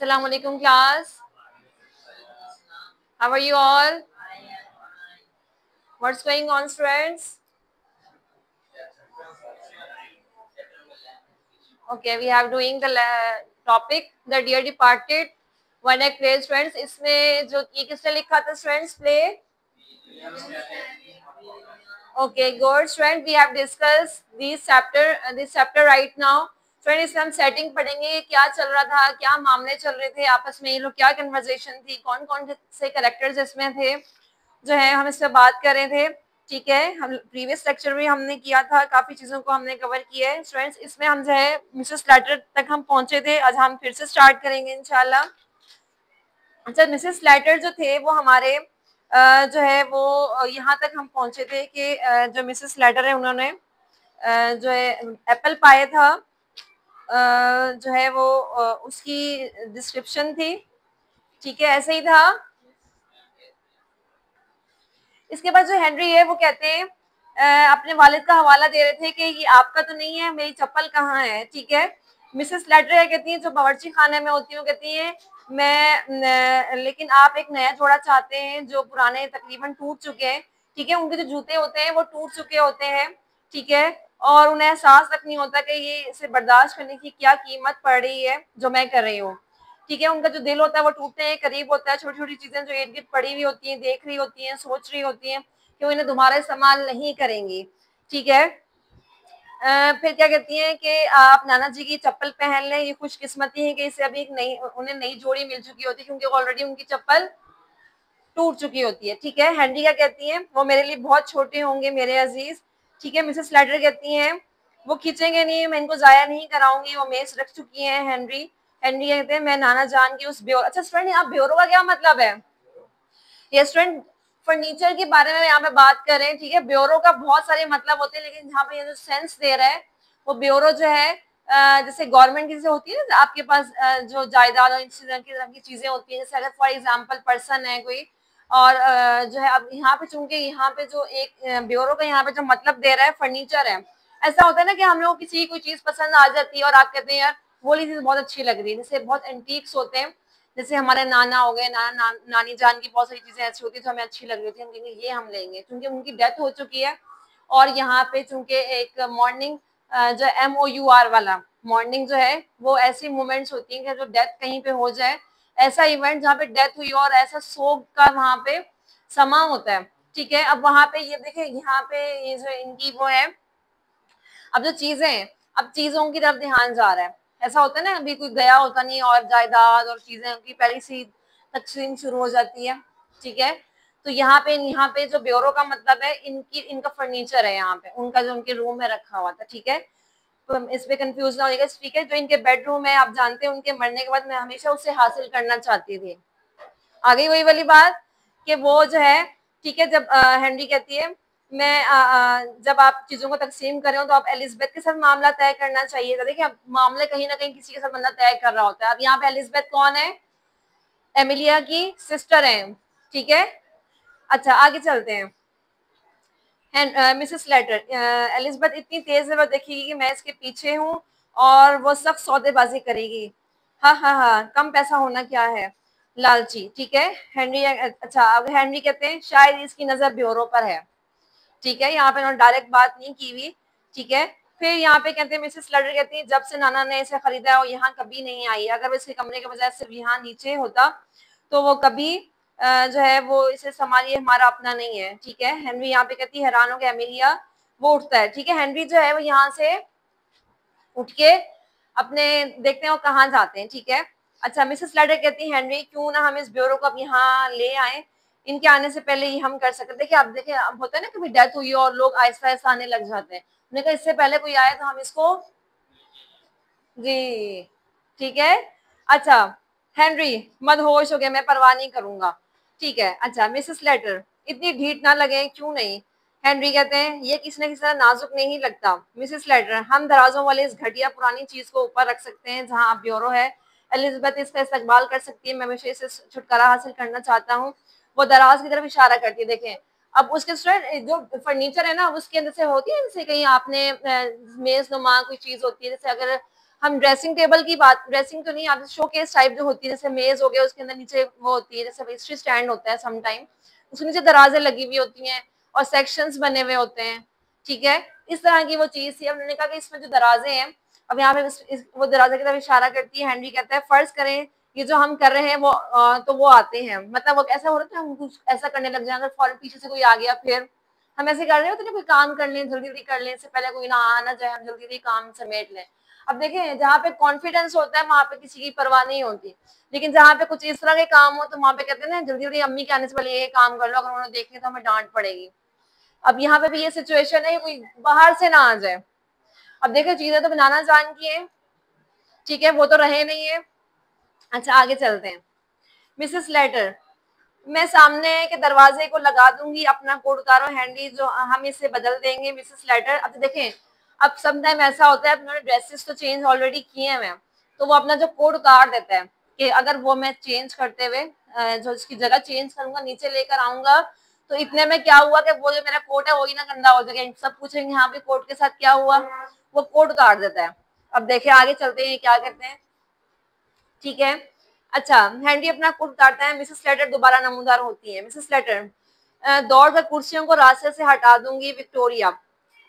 Assalamu alaikum class. How are you all? What's going on, students? Okay, we have doing the topic the dear departed one act play students. इसमें जो ये किसने लिखा था students play? Okay, good student. We have discussed this chapter right now. Friend इसमें हम setting पढ़ेंगे, क्या चल रहा था, क्या मामले चल रहे थे आपस में, ये लोग क्या कन्वर्सेशन थी, कौन कौन से कैरेक्टर्स इसमें थे जो है हम इस पर बात कर रहे थे। ठीक है, हम प्रीवियस लेक्चर में हमने किया था, काफी चीजों को हमने कवर किया है स्टूडेंट्स। इसमें हम जो है मिसेस लेटर तक हम पहुंचे थे, आज हम फिर से स्टार्ट करेंगे इंशाल्लाह। अच्छा, मिसेस लेटर जो थे वो हमारे जो है वो यहाँ तक हम पहुंचे थे कि जो मिसेस लेटर है उन्होंने जो है एप्पल पाया था, जो है वो उसकी डिस्क्रिप्शन थी। ठीक है, ऐसे ही था। इसके बाद जो हेनरी है वो कहते हैं अपने वालिद का हवाला दे रहे थे कि ये आपका तो नहीं है, मेरी चप्पल कहाँ है। ठीक है, मिसेस लेटर कहती हैं जो बावर्ची खाने में होती हूँ, कहती हैं लेकिन आप एक नया जोड़ा चाहते हैं जो पुराने तकरीबन टूट चुके हैं। ठीक है, उनके जो जूते होते हैं वो टूट चुके होते हैं। ठीक है, और उन्हें एहसास तक नहीं होता कि ये इसे बर्दाश्त करने की क्या कीमत पड़ रही है जो मैं कर रही हूँ। ठीक है, उनका जो दिल होता है वो टूटने के करीब होता है। छोटी छोटी चीजें जो इर्द गिर्द पड़ी हुई होती हैं, देख रही होती हैं, सोच रही होती हैं कि वो इन्हें दोबारा इस्तेमाल नहीं करेंगी। ठीक है, फिर क्या कहती हैं कि आप नाना जी की चप्पल पहन लें, ये खुशकिस्मती है कि इसे अभी उन्हें नई जोड़ी मिल चुकी होती है क्योंकि ऑलरेडी उनकी चप्पल टूट चुकी होती है। ठीक है, हेनरी क्या कहती हैं, वो मेरे लिए बहुत छोटे होंगे मेरे अजीज। ठीक है, मिसेस लेटर कहती हैं वो खींचेंगे नहीं, मैं इनको जाया नहीं कराऊंगी, वो मेज रख चुकी हैं। हेनरी हेनरी कहते हैं मैं नाना जान की उस ब्योरो। अच्छा स्टूडेंट, यहाँ ब्योरो का क्या मतलब है? ये स्टूडेंट फर्नीचर के बारे में यहाँ पे बात कर रहे हैं। ठीक है, ब्योरो का बहुत सारे मतलब होते हैं, लेकिन यहाँ पे ये जो सेंस दे रहा है वो ब्योरो जो है जैसे गवर्नमेंट की जैसे होती है ना, आपके पास जो जायदाद और इस तरह की चीजें होती है, जैसे अगर फॉर एग्जांपल पर्सन है कोई और जो है अब यहाँ पे चूंकि यहाँ पे जो एक ब्योरो का यहाँ पे जो मतलब दे रहा है फर्नीचर है। ऐसा होता है ना कि हम लोग किसी कोई चीज पसंद आ जाती है और आप कहते हैं यार वो वाली चीज बहुत अच्छी लग रही है, जैसे बहुत एंटीक्स होते हैं, जैसे हमारे नाना हो गए, नानी जान की बहुत सारी चीजें ऐसी होती है जो हमें अच्छी लग रही थी, हम कहेंगे ये हम लेंगे क्योंकि उनकी डेथ हो चुकी है। और यहाँ पे चूंकि एक मॉर्निंग जो MOUR वाला मॉर्निंग जो है वो ऐसी मोमेंट्स होती हैं कि जो डेथ कहीं पे हो जाए, ऐसा इवेंट जहाँ पे डेथ हुई और ऐसा सोग का वहां पे समा होता है। ठीक है, अब वहां पे ये देखें, यहाँ पे ये जो इनकी वो है, अब जो चीजें हैं, अब चीजों की तरफ ध्यान जा रहा है। ऐसा होता है ना, अभी कोई गया होता नहीं और जायदाद और चीजें की पहली सी तकसीम शुरू हो जाती है। ठीक है, तो यहाँ पे जो ब्योरो का मतलब है इनका फर्नीचर है, यहाँ पे उनका जो उनके रूम में रखा हुआ था। ठीक है, तो इस पे कंफ्यूज ना होगा। ठीक है, जो इनके बेडरूम है आप जानते हैं, उनके मरने के बाद मैं हमेशा उसे हासिल करना चाहती थी। आ गई वही वाली बात कि वो जो है, ठीक है, जब हेनरी कहती है मैं जब आप चीजों को तकसीम कर रहे हो तो आप एलिजाबेथ के साथ मामला तय करना चाहिए था। देखिए, मामले कहीं ना कहीं किसी के साथ बंदा तय कर रहा होता है। अब यहाँ पे एलिजाबेथ कौन है? एमिलिया की सिस्टर है। ठीक है, अच्छा आगे चलते हैं। मिसेस लेटर, एलिजाबेथ इतनी तेज है, वो देखेगी कि मैं इसके पीछे हूँ और वो सख्त सौदेबाजी करेगी। हाँ हाँ हाँ, कम पैसा होना क्या है, लालची। ठीक है, हेनरी, अच्छा अब हेनरी कहते हैं शायद इसकी नजर ब्यूरो पर है। ठीक है, यहाँ पे उन्होंने डायरेक्ट बात नहीं की हुई। ठीक है, फिर यहाँ पे कहते हैं मिसेस लेटर कहती है जब से नाना ने इसे खरीदा है वो यहाँ कभी नहीं आई, अगर वो इसके कमरे के बजाय सिर्फ यहाँ नीचे होता तो वो कभी जो है वो इसे संभालिए हमारा अपना नहीं है। ठीक है, हेनरी यहाँ पे कहती है हैरान हो गया एमिलिया, वो उठता है। ठीक है, हेनरी जो है वो यहाँ से उठ के अपने देखते हैं वो कहाँ जाते हैं। ठीक है, अच्छा मिसेस लेटर कहती है हेनरी क्यों ना हम इस ब्यूरो को अब यहाँ ले आए, इनके आने से पहले ही हम कर सकते। देखिए अब देखिए, अब होता है ना कभी डेथ हुई और लोग आहिस्ता आहिस्ता आने लग जाते हैं, उन्होंने कहा इससे पहले कोई आए तो हम इसको जी। ठीक है, अच्छा हेनरी मदहोश हो गया, मैं परवाह नहीं करूंगा। ठीक है, अच्छा मिसेस लेटर इतनी ढीठ ना लगे, क्यों नहीं। हेनरी कहते हैं ये किसी न किसी तरह नाजुक नहीं लगता। मिसेस लेटर हम दराजों वाले इस घटिया पुरानी चीज को ऊपर रख सकते हैं जहां आप ब्यूरो है, एलिजाबेथ इसका इस्तेमाल कर सकती है, मैं हमेशा इसे छुटकारा हासिल करना चाहता हूँ। वो दराज की तरफ इशारा करती है। देखें अब उसके जो फर्नीचर है ना उसके अंदर से होती है, जैसे कहीं आपने मेज नुमा कोई चीज होती है, जैसे अगर हम ड्रेसिंग टेबल की बात, ड्रेसिंग तो नहीं, आप शोकेस टाइप जो होती है, जैसे मेज हो गया, उसके अंदर नीचे वो होती है जैसे पेस्ट्री स्टैंड होता है समटाइम, उसके नीचे दराजें लगी हुई होती हैं और सेक्शंस बने हुए होते हैं, ठीक है, इस तरह की वो चीज थी। अब मैंने कहा कि इसमें जो दराजे हैं, अब यहाँ पे वो दराजे की तरफ इशारा करती है, हेनरी कहता है फर्ज करें ये जो हम कर रहे हैं वो तो वो आते हैं, मतलब वो ऐसा हो रहा था हम कुछ ऐसा करने लग जाए, अगर फौरन पीछे से कोई आ गया, फिर हम ऐसे कर रहे होते ना, कोई काम कर लें जल्दी जल्दी कर लें, इससे पहले कोई ना आना जाए, हम जल्दी जल्दी काम समेट लें। अब देखें जहाँ पे कॉन्फिडेंस होता है वहां पे किसी की परवाह नहीं होती, लेकिन जहाँ पे कुछ इस तरह के काम हो तो वहां पे कहते हैं ना जल्दी जल्दी अम्मी के आने से पहले ये काम कर लो, अगर उन्होंने देख लिया तो हमें डांट पड़ेगी। अब यहाँ पे भी ये सिचुएशन है, कोई बाहर से ना आ जाए। अब देखो चीजें तो बनाना जान की है, ठीक है, वो तो रहे नहीं है। अच्छा आगे चलते हैं। मिसेस लेटर, मैं सामने के दरवाजे को लगा दूंगी अपना कोड उतारो हैंडी, जो हम इसे बदल देंगे मिसेस लेटर। अब देखें, अब समटाइम ऐसा होता है, उन्होंने ड्रेसेस तो चेंज ऑलरेडी किए हैं, तो वो अपना जो कोड उतार देता है कि अगर वो मैं चेंज करते हुए जो इसकी जगह चेंज करूंगा नीचे लेकर आऊंगा, तो इतने में क्या हुआ कि वो जो मेरा कोट है वो ही ना गंदा हो जाएगा, सब पूछेंगे यहाँ पे कोट के साथ क्या हुआ, वो कोट उतार देता है। अब देखे आगे चलते हैं क्या कहते हैं, ठीक है। अच्छा हैंडी अपना कोट उतारता है, मिसेस लेटर दोबारा नमूदार होती है। मिसेस लेटर, दौड़ कर कुर्सियों को रास्ते से हटा दूंगी विक्टोरिया।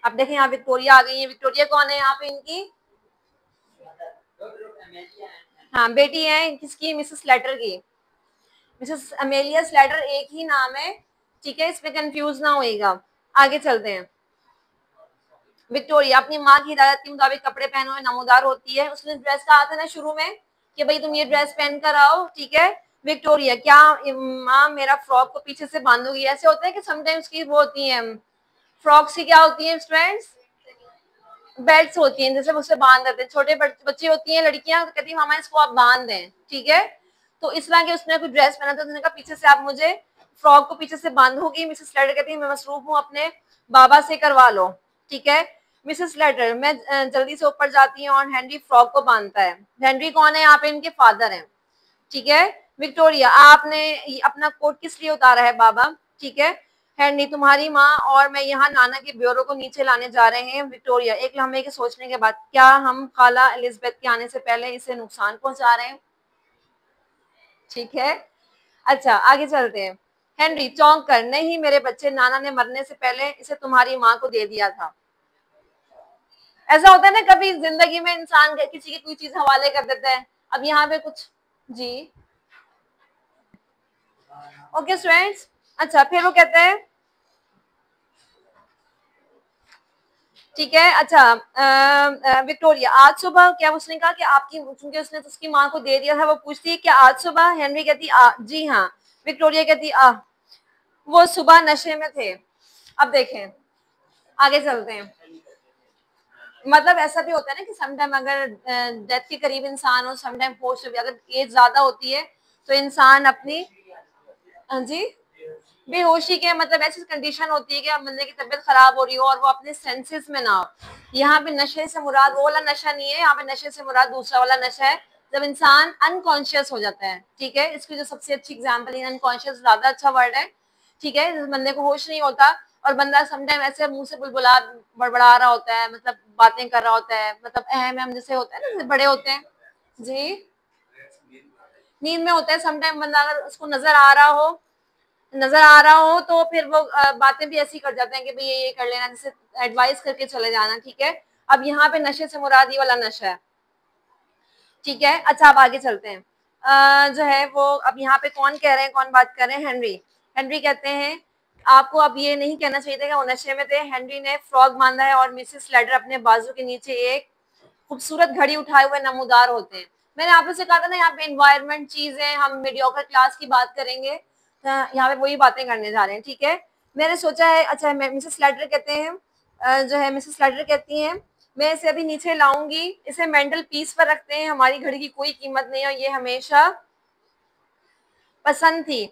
अब देखें यहाँ विक्टोरिया आ गई है, विक्टोरिया कौन है यहाँ पे इनकी, हाँ बेटी है किसकी, मिसेस लेटर की। मिसेस अमेलिया स्लेटर एक ही नाम है, ठीक है, इसमें कंफ्यूज ना होइएगा। आगे चलते हैं। विक्टोरिया अपनी माँ की हिदायत के मुताबिक कपड़े पहनो है, नमूदार होती है। उसने ड्रेस कहा था ना शुरू में कि भाई तुम ये ड्रेस पहन कर आओ, ठीक है। विक्टोरिया, क्या माँ मेरा फ्रॉक को पीछे से बांधोगी। ऐसे होता है कि समटाइम्स की वो होती है फ्रॉक्स की, क्या होती है स्टूडेंट्स, बेल्ट होती हैं, जैसे उससे बांध देते हैं, छोटे बच्चे होती हैं लड़कियां, तो कहती है मामा इसको आप बांध दें, ठीक है। तो इस तरह के उसने कोई ड्रेस पहना था, उसने कहा पीछे से आप मुझे फ्रॉक को पीछे से बांधोगी। मिसेस स्लेटर कहती है मैं मसरूफ हूँ, अपने बाबा से करवा लो, ठीक है। मिसेस स्लेटर, मैं जल्दी से ऊपर जाती हूँ और हेनरी फ्रॉक को बांधता है। हेनरी कौन है यहाँ पे, इनके फादर हैं, ठीक है। विक्टोरिया, आपने अपना कोट किस लिए उतारा है बाबा, ठीक है। हैंडी, तुम्हारी माँ और मैं यहाँ नाना के ब्यूरो को नीचे लाने जा रहे हैं। विक्टोरिया, एक लम्हे के सोचने के बाद, क्या हम खाला एलिजाबेथ के आने से पहले इसे नुकसान पहुंचा रहे हैं, ठीक है। अच्छा आगे चलते हैं। हेनरी चौंक कर, नहीं मेरे बच्चे, नाना ने मरने से पहले इसे तुम्हारी माँ को दे दिया था। ऐसा होता है ना कभी जिंदगी में इंसान किसी की कोई चीज हवाले कर देता है। अब यहाँ पे कुछ जी, ओके स्टूडेंट्स। अच्छा फिर वो कहते हैं, ठीक है। अच्छा विक्टोरिया, आज सुबह, क्या उसने कहा कि आपकी, क्योंकि उसने उसकी माँ को दे दिया था, वो पूछती है कि आज सुबह। हेनरी कहती जी हाँ। विक्टोरिया कहती वो सुबह नशे में थे। अब देखें आगे चलते हैं। मतलब ऐसा भी होता है ना कि समटाइम अगर डेथ के करीब इंसान हो, समटाइम होश, अगर एज ज्यादा होती है तो इंसान अपनी, हाँ जी, बेहोशी के मतलब ऐसी कंडीशन होती है कि बंदे की तबीयत खराब हो रही हो और वो अपने सेंसेस में ना हो। यहाँ पे नशे से मुराद वो वाला नशा नहीं है, यहाँ पे नशे से मुराद दूसरा वाला नशा है, जब इंसान अनकॉन्शियस हो जाता है, ठीक है। इसकी जो सबसे अच्छी एग्जाम्पल है, अनकॉन्शियस ज्यादा अच्छा वर्ड है, ठीक है। जिस बंदे को होश नहीं होता और बंदा समटाइम ऐसे मुंह से बुलबुला बड़बड़ा रहा होता है, मतलब बातें कर रहा होता है, मतलब अहम हम जैसे होता है ना, जैसे बड़े होते हैं जी, नींद में होता है समटाइम बंदा, अगर उसको नजर आ रहा हो तो फिर वो बातें भी ऐसी कर जाते हैं कि भाई ये कर लेना, जैसे एडवाइस करके चले जाना, ठीक है। अब यहाँ पे नशे से मुराद ये वाला नशा है, ठीक है। अच्छा अब आगे चलते हैं। जो है वो अब यहाँ पे कौन कह रहे हैं, कौन बात कर रहे हैं, हेनरी। हेनरी कहते हैं आपको अब ये नहीं कहना चाहिए था कि वो नशे में थे। हेनरी ने फ्रॉक बांधा है और मिसेस लेडर अपने बाजू के नीचे एक खूबसूरत घड़ी उठाए हुए नमूदार होते हैं। मैंने आप से कहा था ना यहाँ पे एनवायरमेंट चीज है, हम मीडियोकर क्लास की बात करेंगे, यहाँ पे वही बातें करने जा रहे हैं, ठीक है। मैंने सोचा है, अच्छा मिसेस लेडर कहते हैं, जो है मिसेस लेडर कहती हैं मैं इसे अभी नीचे लाऊंगी, इसे मेंटल पीस पर रखते हैं, हमारी घड़ी की कोई कीमत नहीं है, ये हमेशा पसंद थी।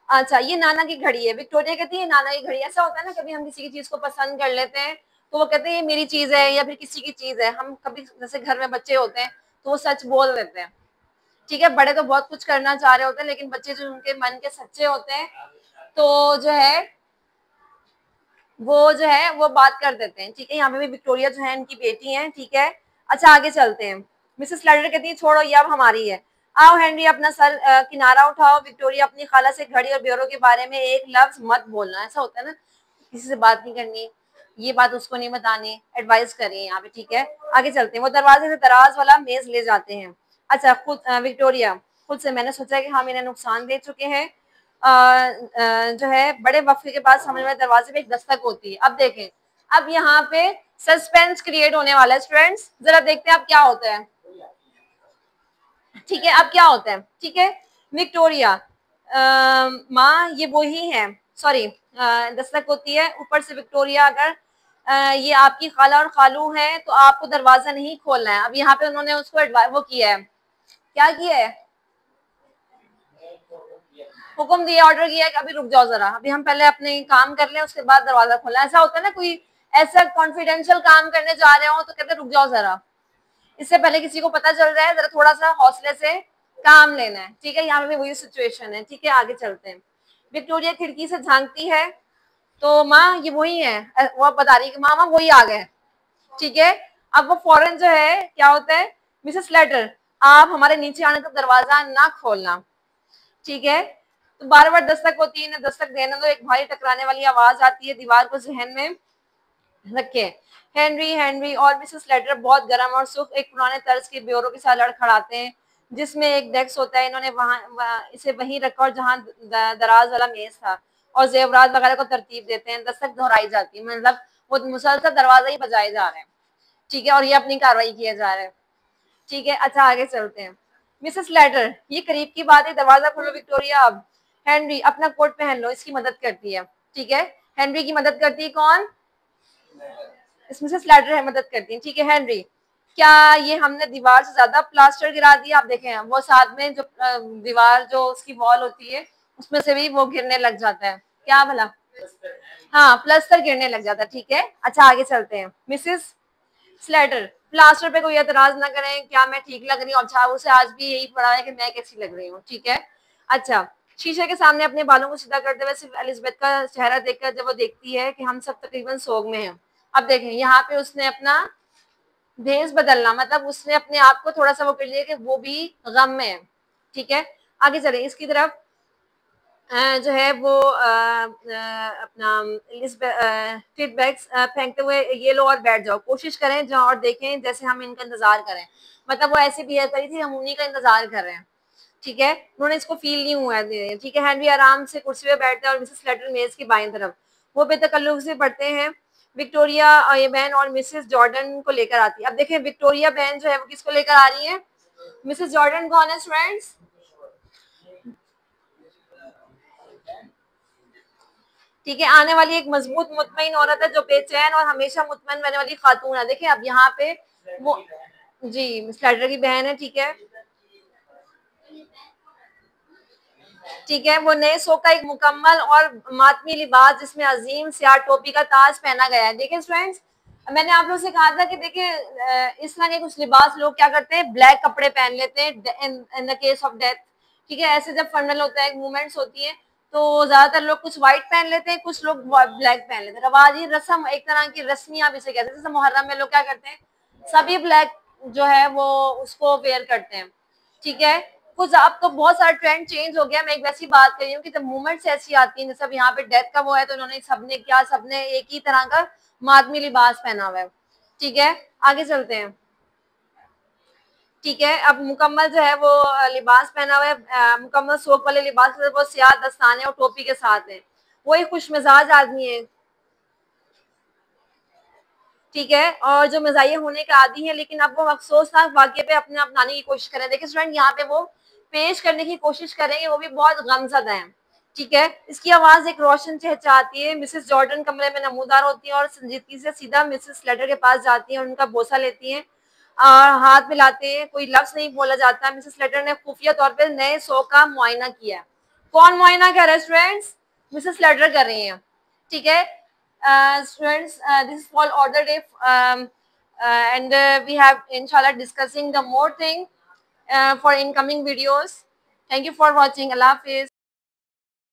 अच्छा ये नाना की घड़ी है। विक्टोरिया कहती है नाना की घड़ी। ऐसा होता है ना कभी हम किसी की चीज को पसंद कर लेते हैं तो वो कहते हैं ये मेरी चीज है या फिर किसी की चीज है। हम कभी जैसे घर में बच्चे होते हैं तो वो सच बोल देते हैं, ठीक है। बड़े तो बहुत कुछ करना चाह रहे होते हैं लेकिन बच्चे जो उनके मन के सच्चे होते हैं तो जो है वो बात कर देते हैं, ठीक है। यहाँ पे भी विक्टोरिया जो है इनकी बेटी है, ठीक है। अच्छा आगे चलते हैं। मिसेस स्लेटर कहती है छोड़ो ये अब हमारी है। आओ हेनरी अपना सर किनारा उठाओ। विक्टोरिया अपनी खाला से घड़ी और ब्यूरो के बारे में एक लफ्ज मत बोलना। ऐसा होता है ना, किसी से बात नहीं करनी, ये बात उसको नहीं बतानी, एडवाइस करिए यहाँ पे, ठीक है। आगे चलते हैं। वो दरवाजे से दराज वाला मेज ले जाते हैं। अच्छा, खुद विक्टोरिया खुद से मैंने सोचा कि हम इन्हें नुकसान दे चुके हैं। जो है बड़े वक्फे के बाद समझ में दरवाजे पे एक दस्तक होती है। अब देखें, अब यहाँ पे सस्पेंस क्रिएट होने वाला है स्टूडेंट्स, जरा देखते हैं अब क्या होता है। ठीक है, अब क्या होता है, ठीक है। विक्टोरिया, माँ ये वही है, सॉरी, दस्तक होती है ऊपर से। विक्टोरिया, अगर ये आपकी खाला और खालू हैं तो आपको दरवाजा नहीं खोलना है। अब यहाँ पे उन्होंने उसको वो किया है, क्या किया है, हुक्म दिया, ऑर्डर किया कि अभी रुक जाओ जरा, अभी हम पहले अपने काम कर लें उसके बाद दरवाजा खोलना। ऐसा होता है ना, कोई ऐसा कॉन्फिडेंशियल काम करने जा रहे हो तो कहते रुक जाओ जरा, इससे पहले किसी को पता चल रहा है, जरा थोड़ा सा हौसले से काम लेना है, ठीक है। यहाँ पे भी वही सिचुएशन है, ठीक है। आगे चलते हैं। विक्टोरिया खिड़की से झांकती है तो माँ ये वही है, वो बता रही है कि मामा वही आ गए, ठीक है। अब वो फौरन जो है क्या होता है, मिसेस स्लेटर आप हमारे नीचे आने तक दरवाजा ना खोलना, ठीक है। तो बार बार दस्तक होती है, दस्तक देने दो। एक भारी टकराने वाली आवाज आती है, दीवार को जहन में रखे। हेनरी हेनरी और मिसेस स्लेटर बहुत गर्म और सुख एक पुराने तर्ज के ब्यूरो के साथ लड़खड़ाते हैं जिसमें एक डेस्क होता है। इन्होंने इसे वहीं रखा और जहां दराज वाला मेज था, और जेवरात वगैरह को तरतीब देते हैं। दस्तक दोहराई जाती है, मतलब वो मुसलसल दरवाजा ही बजाए जा रहे हैं, ठीक है, और ये अपनी कार्रवाई किए जा रहे हैं, ठीक है। अच्छा, आगे चलते हैं। मिसेस स्लेटर, ये करीब की बात है, दरवाजा खोलो विक्टोरिया। अब हेनरी अपना कोट पहन लो, इसकी मदद करती है, ठीक है। हेनरी की मदद करती है कौन, इसमें से स्लेटर है, मदद करती है, ठीक है। हेनरी, क्या ये हमने दीवार से ज्यादा प्लास्टर गिरा दिया। आप देखें वो साथ में जो दीवार जो उसकी वॉल होती है उसमें से भी वो गिरने लग जाता है, क्या भला, हाँ प्लास्टर गिरने लग जाता है, ठीक है। अच्छा, आगे चलते हैं। मिसेस स्लेटर, प्लास्टर पे कोई एतराज ना करें, क्या मैं ठीक लग रही हूँ। अच्छा, उसे आज भी यही पड़ा है कि मैं कैसी लग रही हूँ, ठीक है। अच्छा, शीशे के सामने अपने बालों को सीधा करते हुए सिर्फ एलिजाबेथ का चेहरा देखकर जब वो देखती है कि हम सब तकरीबन सोग में हैं। अब देखें यहाँ पे उसने अपना भेस बदलना, मतलब उसने अपने आप को थोड़ा सा वो कर लिया कि वो भी गम में है, ठीक है। आगे चले, इसकी तरफ जो है वो अपना फीडबैक्स फेंकते हुए ये लो और बैठ जाओ, कोशिश करें जहाँ और देखें जैसे हम इनका इंतजार करें। मतलब वो ऐसे बिहेव करी थी हम उन्हीं का इंतजार कर रहे हैं, ठीक है। उन्होंने इसको फील नहीं हुआ है, ठीक है। हेनरी आराम से कुर्सी पे बैठते हैं और मिसेस स्लेटर मेज की बाईं तरफ, वो बेतकल्लुफ से पढ़ते हैं। विक्टोरिया ये बहन और मिसेस जॉर्डन को लेकर आती है। अब देखें विक्टोरिया बहन जो है वो किसको लेकर आ रही है, मिसेस जॉर्डन कौन है फ्रेंड्स, ठीक है। आने वाली एक मजबूत मुतमईन औरत है जो बेचैन और हमेशा मुतमईन रहने वाली खातून है। देखिए अब यहाँ पे वो जी स्लेटर की बहन है, ठीक है, ठीक है। वो नए शो का एक मुकम्मल और मातमी लिबास जिसमें अजीम सियाह टोपी का ताज पहना गया है। देखिए फ्रेंड्स, मैंने आप लोगों से कहा था कि देखिए इस तरह के कुछ लिबास लोग क्या करते हैं, ब्लैक कपड़े पहन लेते हैं in the case of death, ठीक है। ऐसे जब फनल होता है, मूवमेंट्स होती है, तो ज्यादातर लोग कुछ व्हाइट पहन लेते हैं, कुछ लोग ब्लैक पहन लेते हैं। रवाजी रस्म, एक तरह की रस्मी आप इसे कहते हैं। जैसे मुहर्रम में लोग क्या करते हैं, सभी ब्लैक जो है वो उसको वेयर करते हैं, ठीक है। कुछ अब तो बहुत सारा ट्रेंड चेंज हो गया। मैं एक वैसी बात कर रही हूँ कि जब मूवमेंट्स ऐसी आती हैं, जैसे अब यहाँ पे डेथ का वो है तो उन्होंने सबने क्या, सबने एक ही तरह का मातमी लिबास पहना हुआ है, ठीक है। आगे चलते हैं, ठीक है। अब मुकम्मल जो है वो लिबास पहना हुआ है, मुकम्मल सोक वाले लिबास में वो सियाह दस्ताने और टोपी के साथ है। वो एक खुश मिजाज आदमी है, ठीक है, और जो मजाइया होने के आदी है, लेकिन अब वो अफसोसनाक वाक्य पे अपने अपनाने की कोशिश करें। देखिए स्टूडेंट, यहाँ पे वो पेश करने की कोशिश करेंगे, वो भी बहुत गमज़दा है, ठीक है। इसकी आवाज एक रोशन चहचहाती है। मिसेस जॉर्डन कमरे में नमूदार होती है और संजीदगी से सीधा मिसेस स्लेटर के पास जाती है और उनका बोसा लेती है और हाथ मिलाते हैं। कोई लफ्ज नहीं बोला जाता। मिसेस स्लेटर ने खुफिया तौर पर नए शो का मुआयना किया। कौन मुआयना कर रहा है स्टूडेंट्स, मिसेस स्लेटर कर रही है, ठीक है। Students, this is called order day, and we have inshallah discussing the more thing for incoming videos. Thank you for watching. Allah Hafiz.